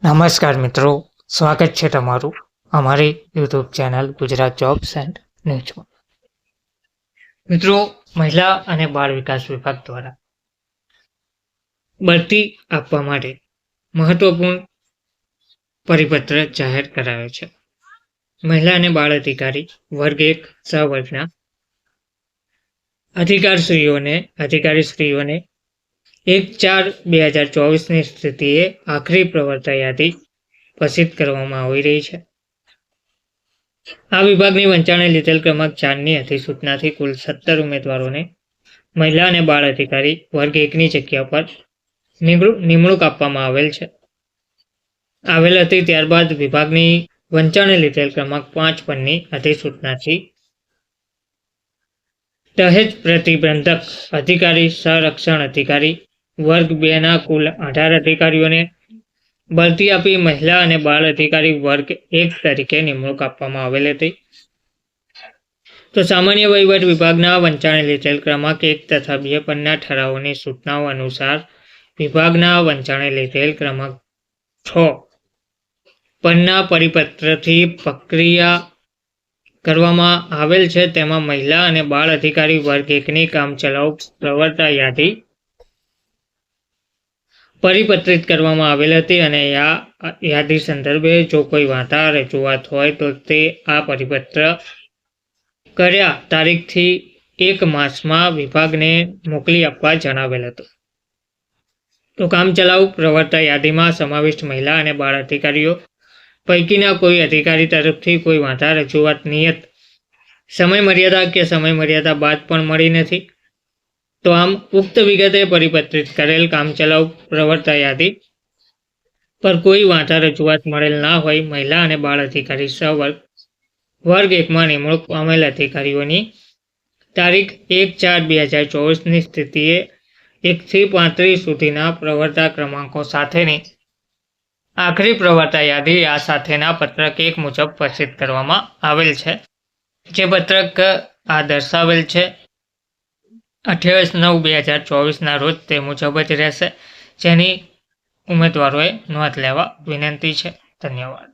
નમસ્કાર મિત્રો, સ્વાગત છે તમારું અમારી YouTube channel Gujarat jobs and ન્યૂઝમાં. મિત્રો, મહિલા અને બાળ વિકાસ વિભાગ દ્વારા બઢતી આપવા માટે મહત્વપૂર્ણ પરિપત્ર જાહેર કરાયો છે. મહિલા અને બાળ અધિકારી વર્ગ 1 સહવર્ગના અધિકારીશ્રીઓને 1/4/2024ની સ્થિતિએ આખરી પ્રવર્તા યાદી પ્રસિદ્ધ કરવામાં આવી રહી છે. આ વિભાગની વંચાણે લીધેલ ક્રમાંક 4ની અધિસૂચનાથી કુલ 17 ઉમેદવારોને મહિલા અને બાળ અધિકારી વર્ગ 1ની જગ્યા પર નિમણૂક આપવામાં આવેલ હતી. ત્યારબાદ વિભાગની વંચાણે લીધેલ ક્રમાંક 5 પરની અધિસૂચનાથી દહેજ પ્રતિબંધક અધિકારી સંરક્ષણ અધિકારી વર્ગ 2ના કુલ 18 અધિકારીઓને બઢતી આપી મહિલા અને બાળ અધિકારી વર્ગ 1 તરીકે નિમણૂક આપવામાં આવેલ હતી. તો સામાન્ય વહીવટ વિભાગના વંચાણે લીધેલ ક્રમાંક 1 તથા 2 પરના ઠરાવોની સૂચનાઓ અનુસાર વિભાગના વંચાણે લીધેલ ક્રમાંક 6 પરના પરિપત્રથી પ્રક્રિયા કરવામાં આવેલ છે. તેમાં મહિલા અને બાળ અધિકારી વર્ગ 1ની કામચલાઉ પ્રવર્તા યાદી પરિપત્રિત કરવામાં આવેલ હતી અને આ યાદી સંદર્ભે જો કોઈ વાંધા રજૂઆત હોય તો તે આ પરિપત્ર કર્યા તારીખથી 1 માસમાં વિભાગને મોકલી આપવા જણાવેલ હતું. તો કામચલાઉ પ્રવર્તા યાદીમાં સમાવિષ્ટ મહિલા અને બાળ અધિકારીઓ પૈકીના કોઈ અધિકારી તરફથી કોઈ વાંધા રજૂઆત નિયત સમયમર્યાદા કે સમયમર્યાદા બાદ પણ મળી નથી. તો આમ ઉક્ત વિગતે પરિપત્રિત કરેલ કામચલાઉ પ્રવર્તા યાદી પર કોઈ વાંધા રજૂઆત મળેલ ના હોય મહિલા અને બાળ અધિકારી વર્ગ 1માં નિમણૂક પામેલ અધિકારીઓની તારીખ 1/4/2024ની સ્થિતિએ 1 થી 35 સુધીના પ્રવર્તા ક્રમાંકો સાથેની આખરી પ્રવર્તા યાદી આ સાથેના પત્રક 1 મુજબ પ્રસિદ્ધ કરવામાં આવેલ છે. જે પત્રક આ દર્શાવેલ છે 28/9/2024ના રોજ તે મુજબ જ રહેશે, જેની ઉમેદવારોએ નોંધ લેવા વિનંતી છે. ધન્યવાદ.